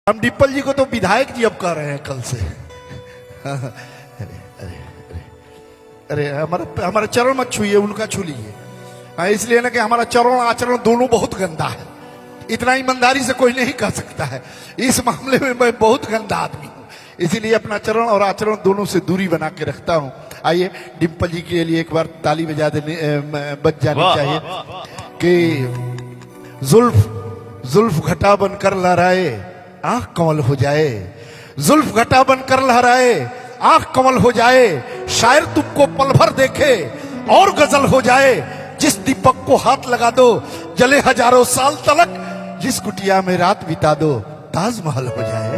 हम डिम्पल जी को तो विधायक जी अब कह रहे हैं कल से। अरे हमारा चरण मत छूइए, उनका छू लीजिए। इसलिए ना कि हमारा चरण आचरण दोनों बहुत गंदा है। इतना ईमानदारी से कोई नहीं कर सकता है। इस मामले में मैं बहुत गंदा आदमी हूं, इसीलिए अपना चरण और आचरण दोनों से दूरी बना के रखता हूं। आइए डिम्पल जी के लिए एक बार ताली बजा देने बज जानी चाहिए कि जुल्फ घटा बनकर लहराए आंख कमल हो जाए, जुल्फ घटा बनकर लहराए आंख कमल हो जाए, शायर तुमको पल भर देखे और गजल हो जाए, जिस दीपक को हाथ लगा दो जले हजारों साल तलक, जिस कुटिया में रात बिता दो ताजमहल हो जाए।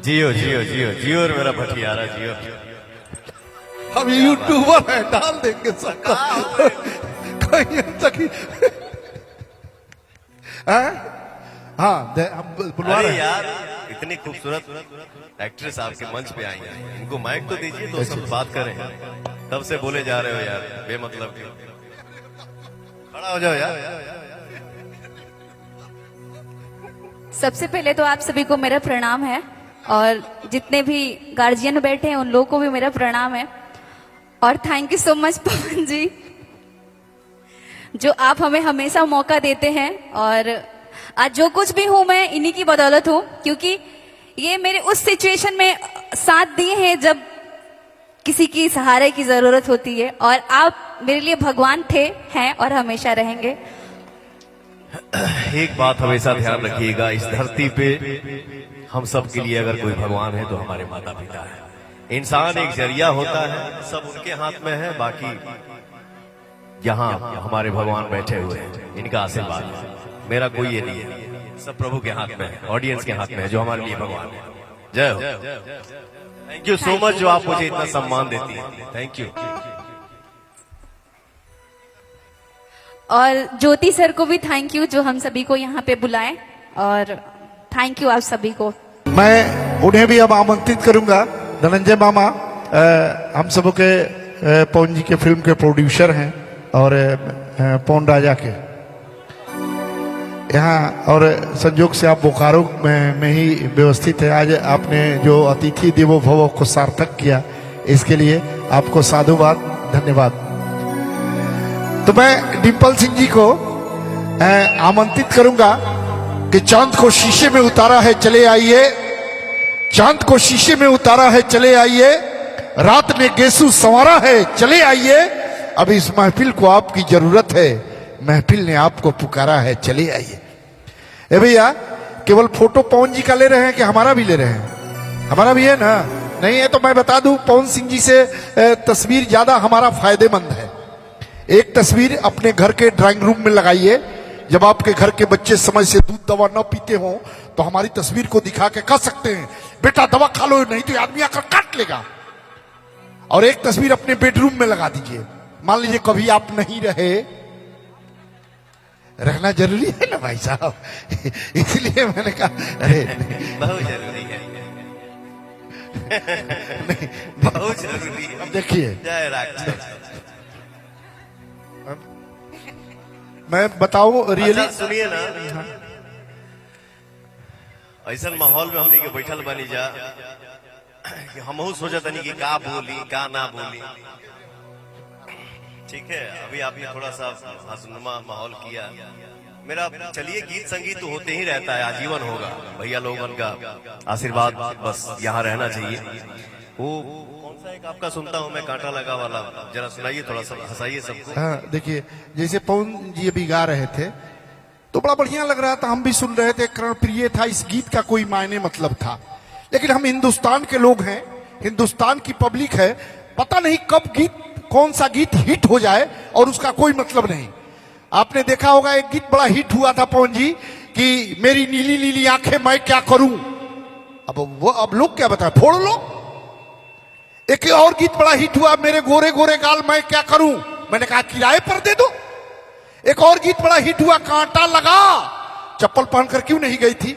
जियो जियो जियो जियो और मेरा भटियारा जियो। हम यूट्यूबर है, डाल देंगे सबका कहीं तक ही। हाँ बुलवा रहे यार, इतनी खूबसूरत एक्ट्रेस आपके मंच पे आई है, इनको माइक तो दीजिए, तो सब बात करें। तब से बोले जा रहे हो यार बेमतलब के। खड़ा हो जाओ यार। सबसे पहले तो आप सभी को मेरा प्रणाम है, और जितने भी गार्जियन बैठे हैं उन लोगों को भी मेरा प्रणाम है। और थैंक यू सो मच पवन जी, जो आप हमें हमेशा मौका देते हैं। और आज जो कुछ भी हूं मैं इन्हीं की बदौलत हूं, क्योंकि ये मेरे उस सिचुएशन में साथ दिए हैं जब किसी की सहारे की जरूरत होती है, और आप मेरे लिए भगवान थे, हैं और हमेशा रहेंगे। एक बात हमेशा ध्यान रखिएगा, इस धरती पे हम सब के लिए अगर कोई भगवान है तो हमारे माता पिता है। इंसान एक जरिया होता है, सब उनके हाथ में है, बाकी यहाँ हमारे भगवान बैठे हुए हैं, इनका आशीर्वाद है। मेरा कोई ये नहीं है, सब प्रभु के हाथ में है, ऑडियंस के हाथ में है, जो हमारे लिए भगवान है। जय हो। थैंक यू सो मच जो आप मुझे इतना सम्मान देती हैं। Thank you. और ज्योति सर को भी थैंक यू, जो हम सभी को यहाँ पे बुलाए, और थैंक यू आप सभी को। मैं उन्हें भी अब आमंत्रित करूंगा। धनंजय मामा हम सबों के पवन जी के फिल्म के प्रोड्यूसर हैं, और पवन राजा के यहाँ, और संयोग से आप बोकारो में ही व्यवस्थित है। आज आपने जो अतिथि देवो भव को सार्थक किया, इसके लिए आपको साधुवाद, धन्यवाद। तो मैं डिम्पल सिंह जी को आमंत्रित करूंगा कि चांद को शीशे में उतारा है चले आइए, चांद को शीशे में उतारा है चले आइए, रात ने गेसू संवारा है चले आइए, अब इस महफिल को आपकी जरूरत है, महफिल ने आपको पुकारा है चले आइए। ए भैया, केवल फोटो पवन जी का ले रहे हैं कि हमारा भी ले रहे हैं? हमारा भी है ना? नहीं है तो मैं बता दूं, पवन सिंह जी से तस्वीर ज्यादा हमारा फायदेमंद है। एक तस्वीर अपने घर के ड्राइंग रूम में लगाइए, जब आपके घर के बच्चे समय से दूध दवा न पीते हो तो हमारी तस्वीर को दिखा के कह सकते हैं बेटा दवा खा लो, नहीं तो आदमी आकर काट लेगा। और एक तस्वीर अपने बेडरूम में लगा दीजिए। मान लीजिए कभी आप नहीं रहे, रहना जरूरी है ना भाई साहब, इसलिए मैंने कहा अरे बहुत जरूरी है। नहीं, बहुत जरूरी है। अब देखिए, जय राक्षस। मैं बताऊं रियली, अच्छा सुनिए ना, ऐसा माहौल में हमने के बैठल बनी जा कि हमहू सोचत नहीं कि का बोली का ना बोली। ठीक है, अभी आपने थोड़ा सा हंसनुमा माहौल किया। मेरा चलिए गीत संगीत तो होते ही रहता है, आजीवन होगा। भैया लोगन का आशीर्वाद बस यहाँ रहना चाहिए। वो कौन सा एक आपका सुनता हूँ मैं, कांटा लगा वाला, जरा सुनाइए, थोड़ा सा हंसाइए सबको। हाँ देखिए, जैसे पवन जी अभी गा रहे थे तो बड़ा बढ़िया लग रहा था, हम भी सुन रहे थे, कर्ण प्रिय था, इस गीत का कोई मायने मतलब था। लेकिन हम हिंदुस्तान के लोग हैं, हिंदुस्तान की पब्लिक है, पता नहीं कब गीत, कौन सा गीत हिट हो जाए और उसका कोई मतलब नहीं। आपने देखा होगा एक गीत बड़ा हिट हुआ था पवन जी कि मेरी नीली नीली आंखें मैं क्या करूं, अब लोग क्या बताएं, फोड़ लो। एक और गीत बड़ा हिट हुआ, मेरे गोरे गोरे गाल मैं क्या करूं, मैंने कहा किराए पर दे दो। एक और गीत बड़ा हिट हुआ, कांटा लगा, चप्पल पहनकर क्यों नहीं गई थी,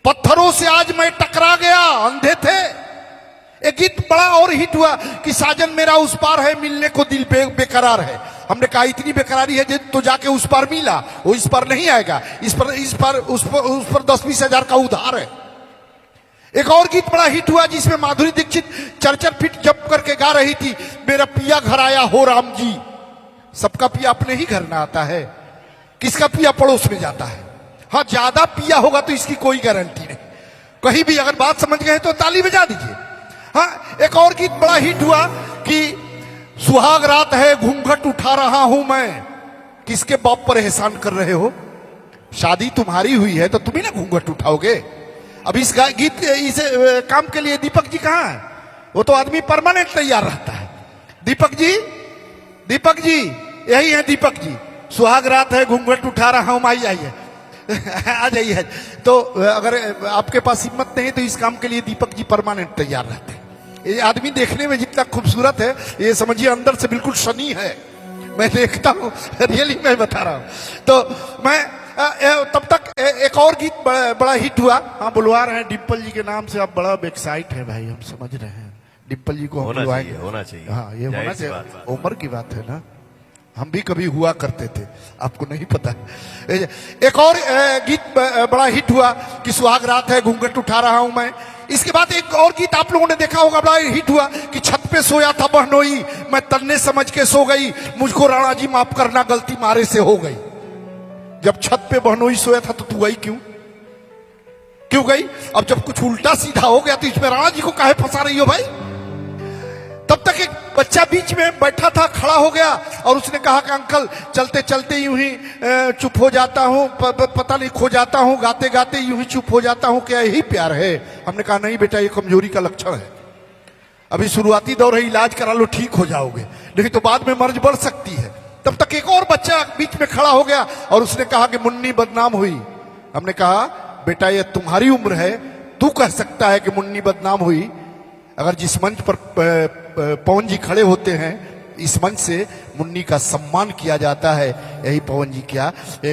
पत्थरों से आज मैं टकरा गया, अंधे थे। एक गीत बड़ा और हिट हुआ कि साजन मेरा उस पार है, मिलने को दिल बेकरार है। हमने कहा इतनी बेकरारी है तो जाके उस पर मिला, वो इस पर नहीं आएगा, इस पर उस पर 10-20 हजार का उधार है। एक और गीत बड़ा हिट हुआ जिसमें माधुरी दीक्षित 4-4 फीट जंप करके गा रही थी, मेरा पिया घर आया हो राम जी। सबका पिया अपने ही घर ना आता है, किसका पिया पड़ोस में जाता है। हाँ, ज्यादा पिया होगा तो इसकी कोई गारंटी नहीं। कहीं भी अगर बात समझ गए तो ताली बजा दीजिए। हाँ, एक और गीत बड़ा हिट हुआ कि सुहाग रात है घूंघट उठा रहा हूं मैं। किसके बाप पर एहसान कर रहे हो? शादी तुम्हारी हुई है तो तुम ही ना घूंघट उठाओगे। अब इस गीत इस काम के लिए दीपक जी कहाँ है? वो तो आदमी परमानेंट तैयार रहता है। दीपक जी यही है दीपक जी। सुहाग रात है घूंघट उठा रहा हूं, आई आइए आ जाइए। तो अगर आपके पास हिम्मत नहीं तो इस काम के लिए दीपक जी परमानेंट तैयार रहते हैं। ये आदमी देखने में जितना खूबसूरत है, ये समझिए अंदर से बिल्कुल शनि है। मैं देखता हूँ, रियली मैं बता रहा हूँ। तो मैं तब तक एक और गीत बड़ा हिट हुआ। हाँ, बुलवा रहे हैं डिम्पल जी के नाम से। आप बड़ा एक्साइट है भाई, हम समझ रहे हैं। डिम्पल जी को हम बुलवाएंगे। होना चाहिए। हाँ, ये होना जाहिर सी बात चाहिए। उम्र की बात है ना, हम भी कभी हुआ करते थे, आपको नहीं पता। एक और गीत बड़ा हिट हुआ कि सुहाग रात है घूंघट उठा रहा हूं मैं। इसके बाद एक और गीत आप लोगों ने देखा होगा, बड़ा हिट हुआ कि छत पे सोया था बहनोई, मैं तन्ने समझ के सो गई, मुझको राणा जी माफ करना गलती मारे से हो गई। जब छत पे बहनोई सोया था तो तू गई क्यों गई? अब जब कुछ उल्टा सीधा हो गया तो इसमें राणा जी को काहे फंसा रही हो भाई? तब तक एक बच्चा बीच में बैठा था, खड़ा हो गया और उसने कहा कि अंकल चलते चलते यूं ही चुप हो जाता हूं, पता नहीं खो जाता हूं, गाते गाते यूं ही चुप हो जाता हूं, क्या यही प्यार है? हमने कहा नहीं बेटा, ये कमजोरी का लक्षण है। अभी शुरुआती दौर है, इलाज करा लो, ठीक हो जाओगे, नहीं तो बाद में मर्ज बढ़ सकती है। तब तक एक और बच्चा बीच में खड़ा हो गया और उसने कहा कि मुन्नी बदनाम हुई। हमने कहा बेटा, ये तुम्हारी उम्र है, तू कह सकता है कि मुन्नी बदनाम हुई। अगर जिस मंच पर पवन जी खड़े होते हैं, इस मंच से मुन्नी का सम्मान किया जाता है। यही पवन जी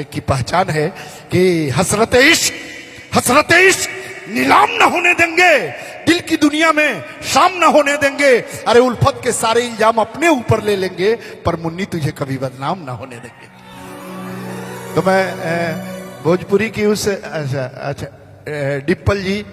की पहचान है कि हसरत इश्क नीलाम न होने देंगे, दिल की दुनिया में शाम न होने देंगे। अरे उल्फत के सारे इल्जाम अपने ऊपर ले लेंगे, पर मुन्नी तुझे कभी बदनाम न होने देंगे। तो मैं भोजपुरी की उस अच्छा डिम्पल जी